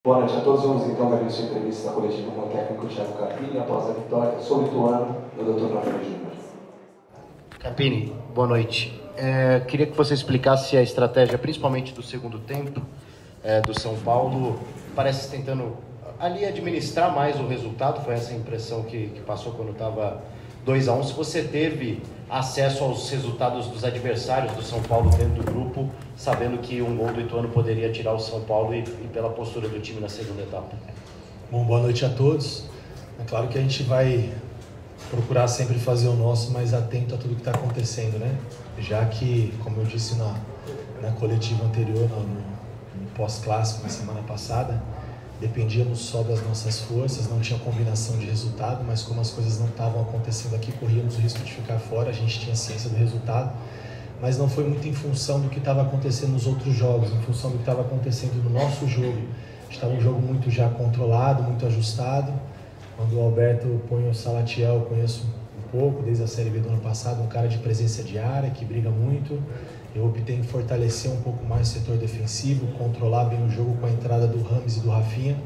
Boa noite a todos. Vamos então dar início à entrevista coletiva com o técnico Thiago Carpini após a vitória sobre o Ituano do Dr. Rafael Júnior. Carpini, boa noite. Queria que você explicasse a estratégia, principalmente do segundo tempo, do São Paulo. Parece tentando ali administrar mais o resultado, foi essa a impressão que passou quando estava 2-1. Se você teve acesso aos resultados dos adversários do São Paulo dentro do grupo, sabendo que um gol do Ituano poderia tirar o São Paulo e pela postura do time na segunda etapa. Bom, boa noite a todos. É claro que a gente vai procurar sempre fazer o nosso, mas atento a tudo que está acontecendo, né? Já que, como eu disse na coletiva anterior, no pós-clássico, na semana passada, dependíamos só das nossas forças, não tinha combinação de resultado, mas como as coisas não estavam acontecendo aqui, corríamos o risco de ficar fora, a gente tinha ciência do resultado, mas não foi muito em função do que estava acontecendo nos outros jogos, em função do que estava acontecendo no nosso jogo. Estava um jogo muito já controlado, muito ajustado. Quando o Alberto põe o Salatiel, eu conheço um pouco, desde a Série B do ano passado, um cara de presença de área, que briga muito. Eu optei em fortalecer um pouco mais o setor defensivo, controlar bem o jogo com a entrada do Rames e do Rafinha.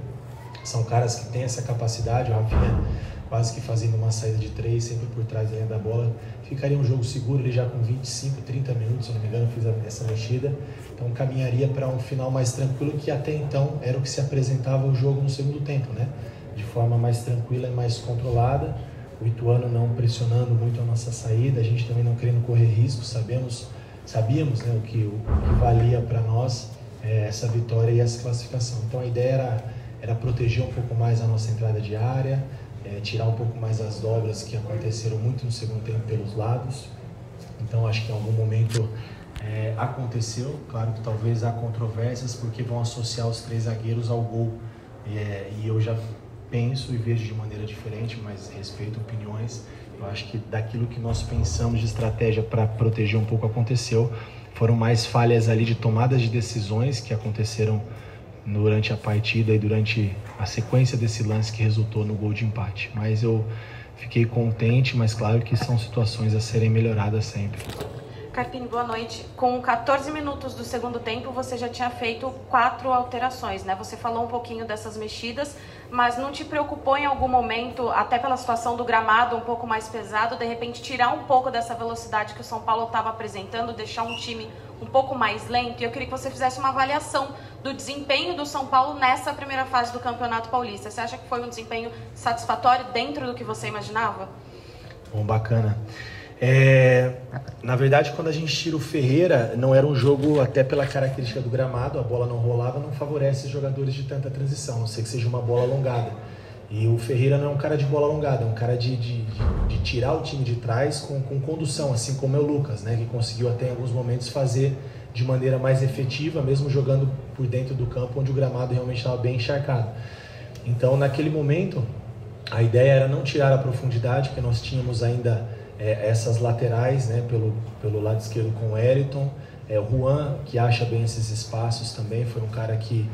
São caras que têm essa capacidade. O Rafinha quase que fazendo uma saída de 3, sempre por trás da linha da bola. Ficaria um jogo seguro, ele já com 25, 30 minutos, se não me engano, fiz essa mexida. Então caminharia para um final mais tranquilo, que até então era o que se apresentava o jogo no segundo tempo, né? De forma mais tranquila e mais controlada. O Ituano não pressionando muito a nossa saída, a gente também não querendo correr risco, sabíamos, né, o que valia para nós essa vitória e essa classificação. Então a ideia era proteger um pouco mais a nossa entrada de área, tirar um pouco mais as dobras que aconteceram muito no segundo tempo pelos lados. Então acho que em algum momento aconteceu, claro que talvez há controvérsias porque vão associar os 3 zagueiros ao gol, e eu já penso e vejo de maneira diferente, mas respeito opiniões. Eu acho que daquilo que nós pensamos de estratégia para proteger um pouco aconteceu. Foram mais falhas ali de tomadas de decisões que aconteceram durante a partida e durante a sequência desse lance que resultou no gol de empate. Mas eu fiquei contente, mas claro que são situações a serem melhoradas sempre. Carpini, boa noite. Com 14 minutos do segundo tempo, você já tinha feito 4 alterações, né? Você falou um pouquinho dessas mexidas, mas não te preocupou em algum momento, até pela situação do gramado um pouco mais pesado, de repente tirar um pouco dessa velocidade que o São Paulo estava apresentando, deixar um time um pouco mais lento? E eu queria que você fizesse uma avaliação do desempenho do São Paulo nessa primeira fase do Campeonato Paulista. Você acha que foi um desempenho satisfatório dentro do que você imaginava? Bom, bacana. Na verdade, quando a gente tira o Ferreira, não era um jogo, até pela característica do gramado, a bola não rolava, não favorece jogadores de tanta transição, a não ser que seja uma bola alongada. E o Ferreira não é um cara de bola alongada, é um cara de tirar o time de trás com condução, assim como é o Lucas, né, que conseguiu até em alguns momentos fazer de maneira mais efetiva, mesmo jogando por dentro do campo, onde o gramado realmente estava bem encharcado. Então, naquele momento, a ideia era não tirar a profundidade, porque nós tínhamos ainda essas laterais, né, pelo lado esquerdo com o Eriton, o Juan, que acha bem esses espaços também, foi um cara que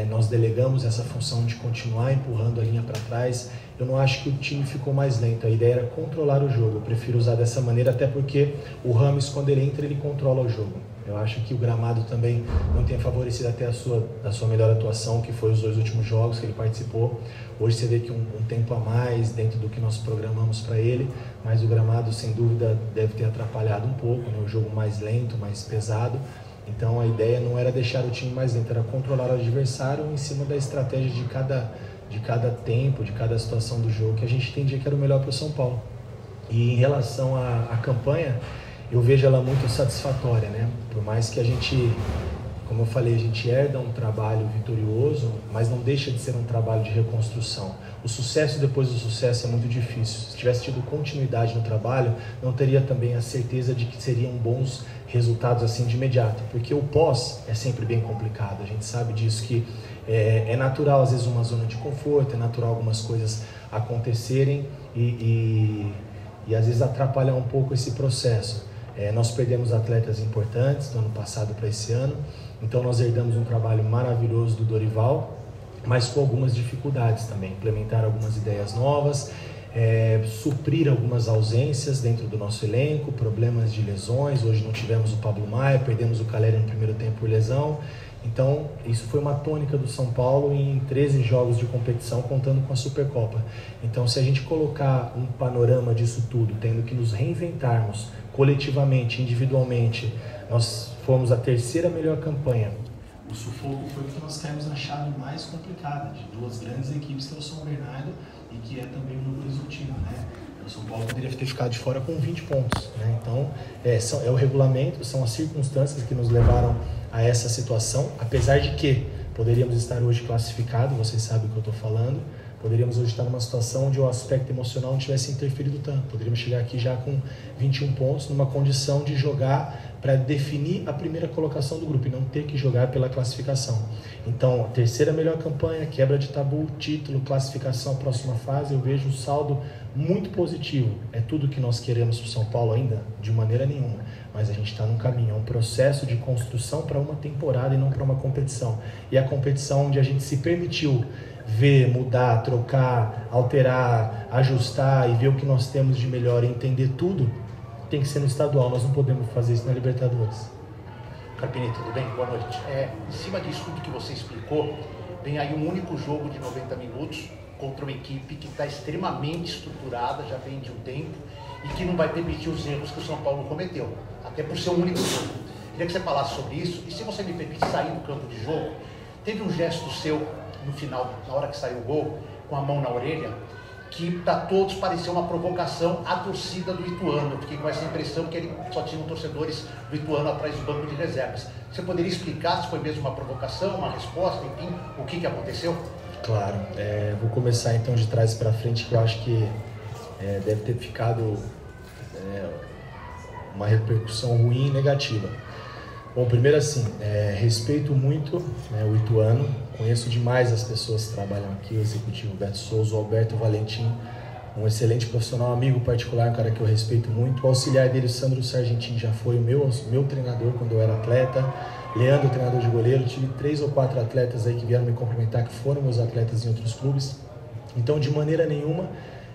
nós delegamos essa função de continuar empurrando a linha para trás. Eu não acho que o time ficou mais lento, a ideia era controlar o jogo, eu prefiro usar dessa maneira, até porque o Rames, quando ele entra, ele controla o jogo. Eu acho que o gramado também não tem favorecido até a sua melhor atuação, que foi os 2 últimos jogos que ele participou. Hoje você vê que um tempo a mais dentro do que nós programamos para ele, mas o gramado sem dúvida deve ter atrapalhado um pouco, né? O jogo mais lento, mais pesado. Então a ideia não era deixar o time mais lento, era controlar o adversário em cima da estratégia de cada tempo, de cada situação do jogo, que a gente entendia que era o melhor para o São Paulo. E em relação à campanha, eu vejo ela muito satisfatória, né? Por mais que a gente, como eu falei, a gente herda um trabalho vitorioso, mas não deixa de ser um trabalho de reconstrução. O sucesso depois do sucesso é muito difícil. Se tivesse tido continuidade no trabalho, não teria também a certeza de que seriam bons resultados assim de imediato, porque o pós é sempre bem complicado. A gente sabe disso, que é natural às vezes uma zona de conforto, é natural algumas coisas acontecerem e às vezes atrapalhar um pouco esse processo. Nós perdemos atletas importantes do ano passado para esse ano, então nós herdamos um trabalho maravilhoso do Dorival, mas com algumas dificuldades também, implementar algumas ideias novas, suprir algumas ausências dentro do nosso elenco, problemas de lesões. Hoje não tivemos o Pablo Maia, perdemos o Calera no primeiro tempo por lesão, Então, isso foi uma tônica do São Paulo em 13 jogos de competição, contando com a Supercopa. Então, se a gente colocar um panorama disso tudo, tendo que nos reinventarmos coletivamente, individualmente, nós fomos a terceira melhor campanha. O sufoco foi que nós caímos na chave mais complicada de duas grandes equipes, que é o São Bernardo e que é também o Novo Horizontino, né? O São Paulo poderia ter ficado de fora com 20 pontos, né? Então, é o regulamento, são as circunstâncias que nos levaram a essa situação, apesar de que poderíamos estar hoje classificados, vocês sabem o que eu estou falando, poderíamos hoje estar numa situação onde o aspecto emocional não tivesse interferido tanto, poderíamos chegar aqui já com 21 pontos, numa condição de jogar para definir a primeira colocação do grupo e não ter que jogar pela classificação. Então, a terceira melhor campanha, quebra de tabu, título, classificação à próxima fase, eu vejo um saldo muito positivo. É tudo que nós queremos para o São Paulo ainda? De maneira nenhuma. Mas a gente está num caminho, é um processo de construção para uma temporada e não para uma competição. E a competição onde a gente se permitiu ver, mudar, trocar, alterar, ajustar e ver o que nós temos de melhor e entender tudo, tem que ser no estadual. Nós não podemos fazer isso na Libertadores. Carpini, tudo bem? Boa noite. Em cima disso tudo que você explicou, vem aí um único jogo de 90 minutos contra uma equipe que está extremamente estruturada, já vem de um tempo, e que não vai permitir os erros que o São Paulo cometeu, até por ser um único jogo. Queria que você falasse sobre isso, e se você me permite sair do campo de jogo, teve um gesto seu no final, na hora que saiu o gol, com a mão na orelha, que para todos pareceu uma provocação à torcida do Ituano. Eu fiquei com essa impressão que ele só tinha torcedores do Ituano atrás do banco de reservas. Você poderia explicar se foi mesmo uma provocação, uma resposta, enfim, o que aconteceu? Claro, vou começar então de trás para frente, que eu acho que deve ter ficado uma repercussão ruim e negativa. Bom, primeiro assim, respeito muito o Ituano, conheço demais as pessoas que trabalham aqui, o executivo Beto Souza, o Alberto Valentim, um excelente profissional, amigo particular, um cara que eu respeito muito. O auxiliar dele, o Sandro Sargentin, já foi o meu treinador quando eu era atleta. Leandro, treinador de goleiro, tive 3 ou 4 atletas aí que vieram me cumprimentar, que foram meus atletas em outros clubes. Então, de maneira nenhuma,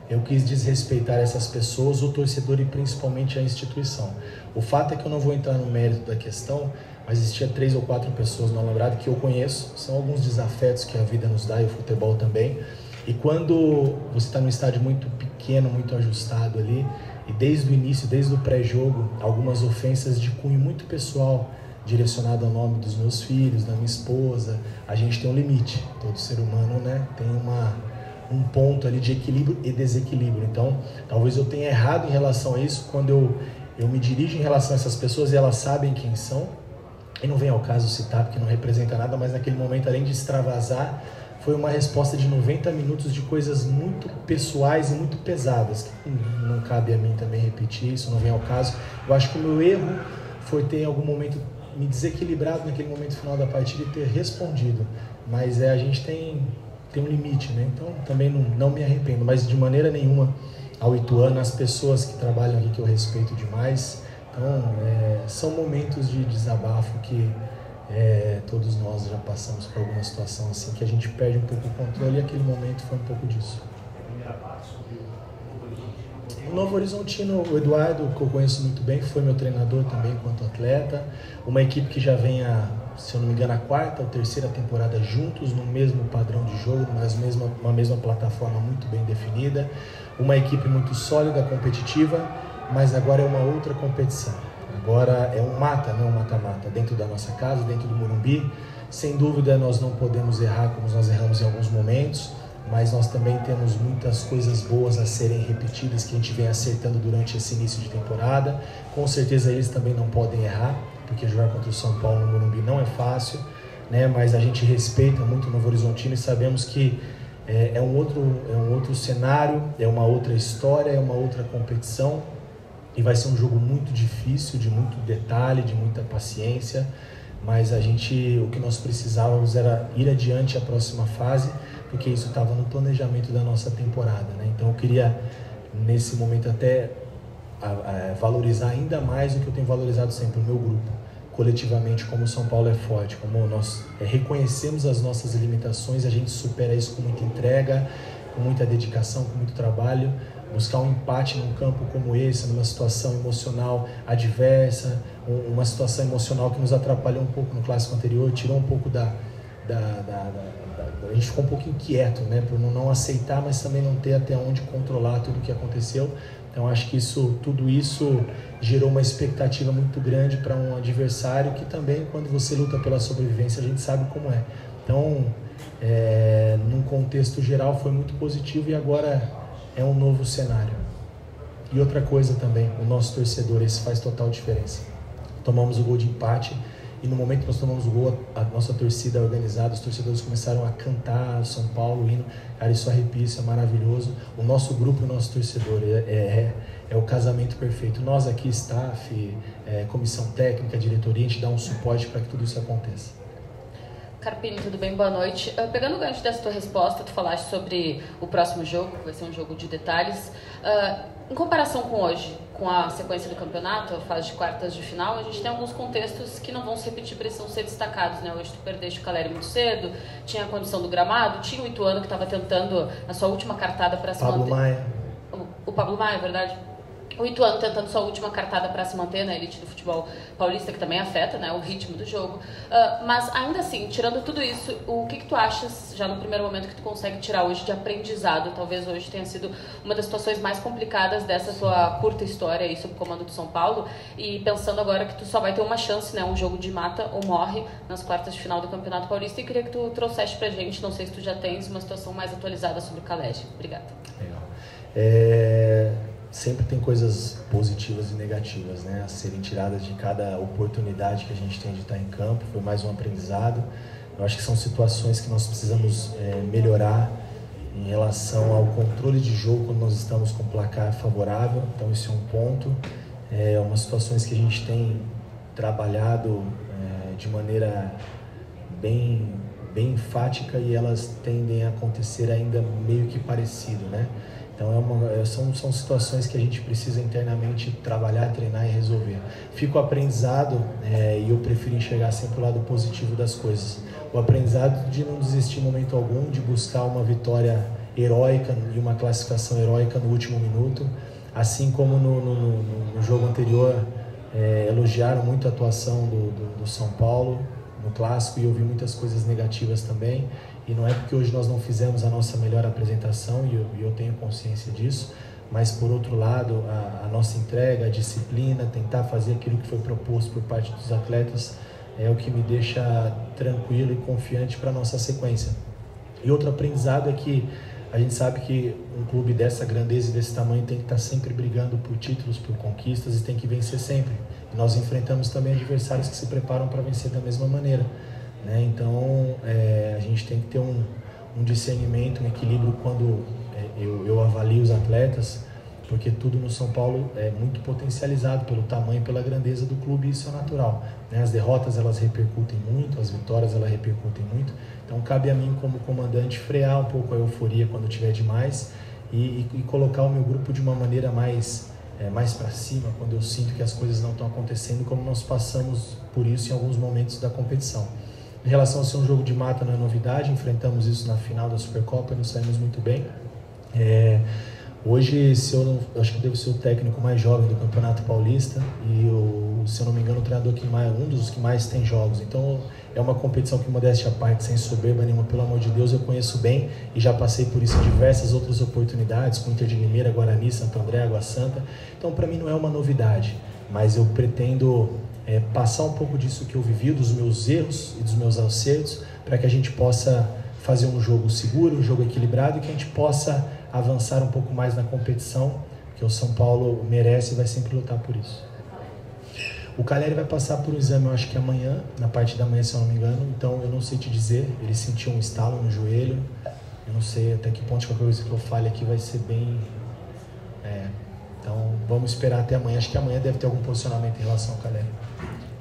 eu quis desrespeitar essas pessoas, o torcedor e principalmente a instituição. O fato é que eu não vou entrar no mérito da questão, mas existia 3 ou 4 pessoas no Alambrado que eu conheço, são alguns desafetos que a vida nos dá e o futebol também. E quando você está num estádio muito pequeno, muito ajustado ali, e desde o início, desde o pré-jogo, algumas ofensas de cunho muito pessoal, direcionado ao nome dos meus filhos, da minha esposa, a gente tem um limite. Todo ser humano, né, tem um ponto ali de equilíbrio e desequilíbrio. Então, talvez eu tenha errado em relação a isso quando eu me dirijo em relação a essas pessoas e elas sabem quem são. E não vem ao caso citar porque não representa nada, mas naquele momento, além de extravasar, foi uma resposta de 90 minutos de coisas muito pessoais e muito pesadas, que não cabe a mim também repetir, isso não vem ao caso. Eu acho que o meu erro foi ter em algum momento me desequilibrado naquele momento final da partida e ter respondido, mas a gente tem um limite, né? Então também não me arrependo, mas de maneira nenhuma ao Ituano, as pessoas que trabalham aqui que eu respeito demais. Então são momentos de desabafo que todos nós já passamos por alguma situação assim, que a gente perde um pouco o controle, e aquele momento foi um pouco disso. O Novo Horizontino, o Eduardo, que eu conheço muito bem, foi meu treinador também enquanto atleta. Uma equipe que já vem se eu não me engano, a 4ª ou 3ª temporada juntos, no mesmo padrão de jogo, uma mesma plataforma muito bem definida. Uma equipe muito sólida, competitiva, mas agora é uma outra competição. Agora é um mata-mata dentro da nossa casa, dentro do Morumbi. Sem dúvida nós não podemos errar como nós erramos em alguns momentos, mas nós também temos muitas coisas boas a serem repetidas que a gente vem acertando durante esse início de temporada. Com certeza eles também não podem errar, porque jogar contra o São Paulo no Morumbi não é fácil, né? Mas a gente respeita muito o Novo Horizontino e sabemos que é um outro cenário, é uma outra história, é uma outra competição, e vai ser um jogo muito difícil, de muito detalhe, de muita paciência, mas o que nós precisávamos era ir adiante à próxima fase, porque isso estava no planejamento da nossa temporada, né? Então eu queria, nesse momento, até valorizar ainda mais o que eu tenho valorizado sempre, o meu grupo, coletivamente, como o São Paulo é forte, como nós reconhecemos as nossas limitações, a gente supera isso com muita entrega, com muita dedicação, com muito trabalho. Buscar um empate num campo como esse, numa situação emocional adversa, uma situação emocional que nos atrapalhou um pouco no clássico anterior, tirou um pouco a gente ficou um pouco inquieto, né, por não aceitar, mas também não ter até onde controlar tudo o que aconteceu. Então acho que tudo isso gerou uma expectativa muito grande para um adversário que também, quando você luta pela sobrevivência, a gente sabe como é. Então, num contexto geral, foi muito positivo e agora é um novo cenário. E outra coisa também, o nosso torcedor, isso faz total diferença. Tomamos o gol de empate e no momento que nós tomamos o gol, a nossa torcida organizada, os torcedores começaram a cantar São Paulo, o hino. Cara, isso arrepia, isso é maravilhoso. O nosso grupo e o nosso torcedor é o casamento perfeito. Nós aqui, staff, comissão técnica, diretoria, a gente dá um suporte para que tudo isso aconteça. Carpini, tudo bem? Boa noite. Pegando o gancho dessa tua resposta, tu falaste sobre o próximo jogo, que vai ser um jogo de detalhes. Em comparação com hoje, com a sequência do campeonato, a fase de quartas de final, a gente tem alguns contextos que não vão se repetir, precisam ser destacados, né? Hoje tu perdeste o Caleri muito cedo, tinha a condição do gramado, tinha o Ituano que estava tentando a sua última cartada para se manter. Maia. O Pablo Maia, é verdade? O Ituano tentando sua última cartada para se manter na elite do futebol paulista, que também afeta, né, o ritmo do jogo. Mas ainda assim, tirando tudo isso, o que tu achas, já no primeiro momento, que tu consegue tirar hoje de aprendizado? Talvez hoje tenha sido uma das situações mais complicadas dessa tua curta história aí sob o comando do São Paulo. E pensando agora que tu só vai ter uma chance, né, um jogo de mata ou morre nas quartas de final do Campeonato Paulista. E queria que tu trouxesse pra gente, não sei se tu já tens uma situação mais atualizada sobre o Caleri. Obrigada. Legal. Sempre tem coisas positivas e negativas, né, a serem tiradas de cada oportunidade que a gente tem de estar em campo. Foi mais um aprendizado. Eu acho que são situações que nós precisamos melhorar em relação ao controle de jogo quando nós estamos com placar favorável. Então esse é um ponto. Umas situações que a gente tem trabalhado de maneira bem enfática e elas tendem a acontecer ainda meio que parecido, né? Então são situações que a gente precisa internamente trabalhar, treinar e resolver. Fica o aprendizado e eu prefiro enxergar sempre o lado positivo das coisas. O aprendizado de não desistir em momento algum, de buscar uma vitória heróica e uma classificação heróica no último minuto. Assim como no jogo anterior elogiaram muito a atuação do São Paulo no clássico e eu vi muitas coisas negativas também. E não é porque hoje nós não fizemos a nossa melhor apresentação, e eu tenho consciência disso, mas por outro lado, a nossa entrega, a disciplina, tentar fazer aquilo que foi proposto por parte dos atletas é o que me deixa tranquilo e confiante para a nossa sequência. E outro aprendizado é que a gente sabe que um clube dessa grandeza e desse tamanho tem que estar sempre brigando por títulos, por conquistas e tem que vencer sempre. E nós enfrentamos também adversários que se preparam para vencer da mesma maneira. Então a gente tem que ter um discernimento, um equilíbrio quando eu avalio os atletas, porque tudo no São Paulo é muito potencializado pelo tamanho e pela grandeza do clube, e isso é natural, né? As derrotas elas repercutem muito, as vitórias elas repercutem muito, então cabe a mim como comandante frear um pouco a euforia quando tiver demais e colocar o meu grupo de uma maneira mais para cima, quando eu sinto que as coisas não estão acontecendo, como nós passamos por isso em alguns momentos da competição. Em relação a ser um jogo de mata, não é novidade, enfrentamos isso na final da Supercopa e nos saímos muito bem. Hoje, eu acho que devo ser o técnico mais jovem do Campeonato Paulista e, se eu não me engano, o treinador um dos que mais tem jogos. Então, é uma competição que, modéstia à parte, sem soberba nenhuma, pelo amor de Deus, eu conheço bem e já passei por isso em diversas outras oportunidades, com Inter de Limeira, Guarani, Santo André, Água Santa. Então, para mim, não é uma novidade, mas eu pretendo passar um pouco disso que eu vivi, dos meus erros e dos meus acertos, para que a gente possa fazer um jogo seguro, um jogo equilibrado e que a gente possa avançar um pouco mais na competição, que o São Paulo merece e vai sempre lutar por isso. O Caleri vai passar por um exame, eu acho que amanhã, na parte da manhã, se eu não me engano, então eu não sei te dizer, ele sentiu um estalo no joelho, eu não sei até que ponto qualquer coisa que eu fale aqui vai ser bem... Então vamos esperar até amanhã, acho que amanhã deve ter algum posicionamento em relação ao Caleri.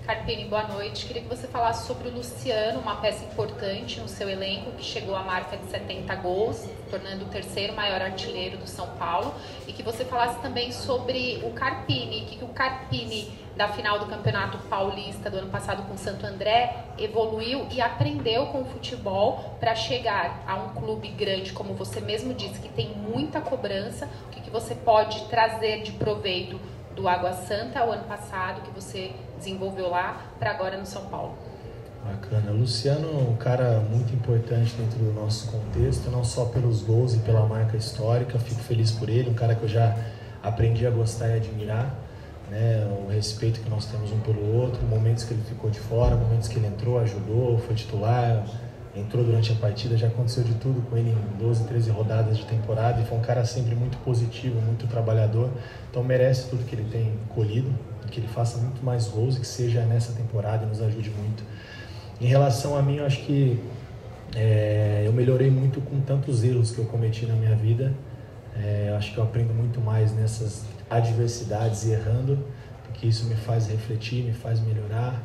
Carpini, boa noite. Queria que você falasse sobre o Luciano, uma peça importante no seu elenco, que chegou à marca de 70 gols, tornando o terceiro maior artilheiro do São Paulo, e que você falasse também sobre o Carpini, que o Carpini da final do Campeonato Paulista do ano passado com o Santo André evoluiu e aprendeu com o futebol para chegar a um clube grande, como você mesmo disse, que tem muita cobrança. O que você pode trazer de proveito do Água Santa o ano passado, que você desenvolveu lá para agora no São Paulo? Bacana. Luciano é um cara muito importante dentro do nosso contexto, não só pelos gols e pela marca histórica, fico feliz por ele, um cara que eu já aprendi a gostar e admirar, né? O respeito que nós temos um pelo outro, momentos que ele ficou de fora, momentos que ele entrou, ajudou, foi titular, entrou durante a partida, já aconteceu de tudo com ele em 12, 13 rodadas de temporada e foi um cara sempre muito positivo, muito trabalhador, então merece tudo que ele tem colhido, que ele faça muito mais gols e que seja nessa temporada e nos ajude muito. Em relação a mim, eu acho que eu melhorei muito com tantos erros que eu cometi na minha vida. Eu acho que eu aprendo muito mais nessas adversidades e errando, porque isso me faz refletir, me faz melhorar.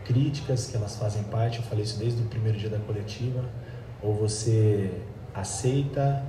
Críticas, que elas fazem parte, eu falei isso desde o primeiro dia da coletiva. Ou você aceita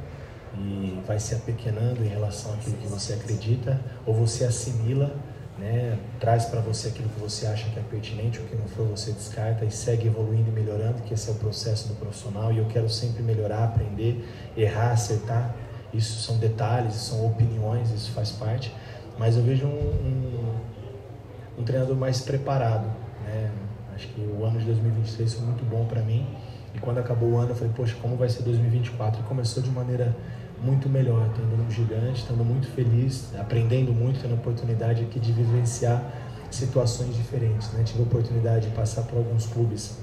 e vai se apequenando em relação àquilo que você acredita, ou você assimila, né, traz para você aquilo que você acha que é pertinente, o que não for você descarta e segue evoluindo e melhorando, que esse é o processo do profissional e eu quero sempre melhorar, aprender, errar, acertar, isso são detalhes, são opiniões, isso faz parte, mas eu vejo um treinador mais preparado, né? Acho que o ano de 2023 foi muito bom para mim e quando acabou o ano eu falei, poxa, como vai ser 2024? E começou de maneira muito melhor, estando num gigante, estando muito feliz, aprendendo muito, tendo a oportunidade aqui de vivenciar situações diferentes, né? Tive a oportunidade de passar por alguns clubes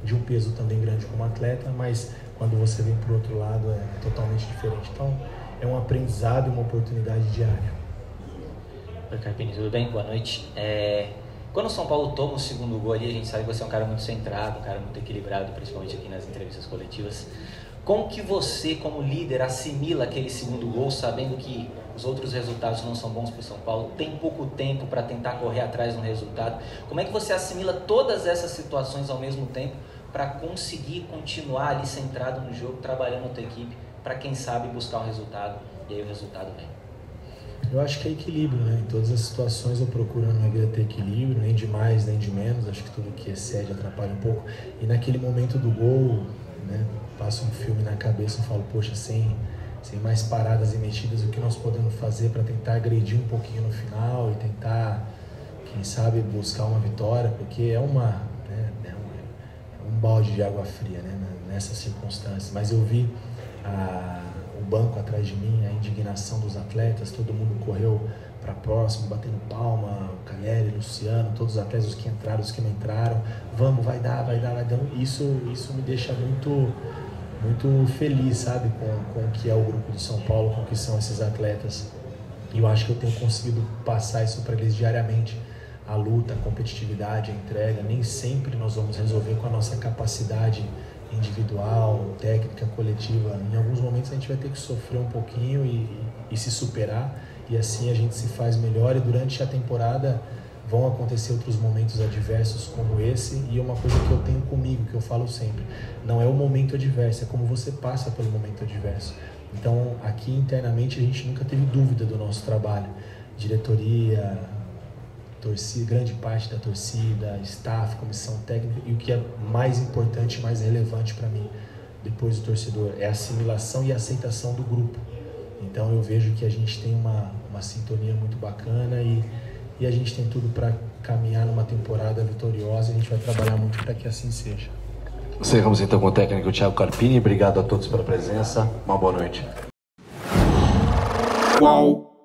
de um peso também grande como atleta, mas quando você vem para o outro lado é totalmente diferente. Então é um aprendizado e uma oportunidade diária. Oi, Carpini, tudo bem? Boa noite. Quando o São Paulo toma o segundo gol ali, a gente sabe que você é um cara muito centrado, um cara muito equilibrado, principalmente aqui nas entrevistas coletivas. Como que você, como líder, assimila aquele segundo gol, sabendo que os outros resultados não são bons para o São Paulo, tem pouco tempo para tentar correr atrás de um resultado? Como é que você assimila todas essas situações ao mesmo tempo para conseguir continuar ali centrado no jogo, trabalhando a tua equipe, para quem sabe buscar um resultado, e aí o resultado vem? Eu acho que é equilíbrio, né? Em todas as situações eu procuro na minha vida ter equilíbrio, nem de mais, nem de menos, acho que tudo que excede atrapalha um pouco. E naquele momento do gol, né, passa um filme na cabeça e falo, poxa, sem mais paradas e mexidas, o que nós podemos fazer para tentar agredir um pouquinho no final e tentar, quem sabe, buscar uma vitória, porque é um balde de água fria, né, nessas circunstâncias. Mas eu vi o banco atrás de mim, a indignação dos atletas, todo mundo correu para próximo, batendo palma, o Cagliari, Luciano, todos os atletas, os que entraram, os que não entraram, vamos, vai dar. Isso me deixa muito feliz, sabe, com o que é o grupo do São Paulo, com o que são esses atletas. E eu acho que eu tenho conseguido passar isso para eles diariamente, a luta, a competitividade, a entrega. Nem sempre nós vamos resolver com a nossa capacidade individual, técnica, coletiva. Em alguns momentos a gente vai ter que sofrer um pouquinho e se superar, e assim a gente se faz melhor, e durante a temporada vão acontecer outros momentos adversos como esse, e é uma coisa que eu tenho comigo, que eu falo sempre, não é o momento adverso, é como você passa pelo momento adverso. Então aqui internamente a gente nunca teve dúvida do nosso trabalho, diretoria, torcida, grande parte da torcida, staff, comissão técnica, e o que é mais importante, mais relevante para mim, depois do torcedor, é a assimilação e a aceitação do grupo. Então eu vejo que a gente tem uma sintonia muito bacana e a gente tem tudo para caminhar numa temporada vitoriosa, e a gente vai trabalhar muito para que assim seja. Encerramos então com o técnico Thiago Carpini. Obrigado a todos pela presença. Uma boa noite. Qual?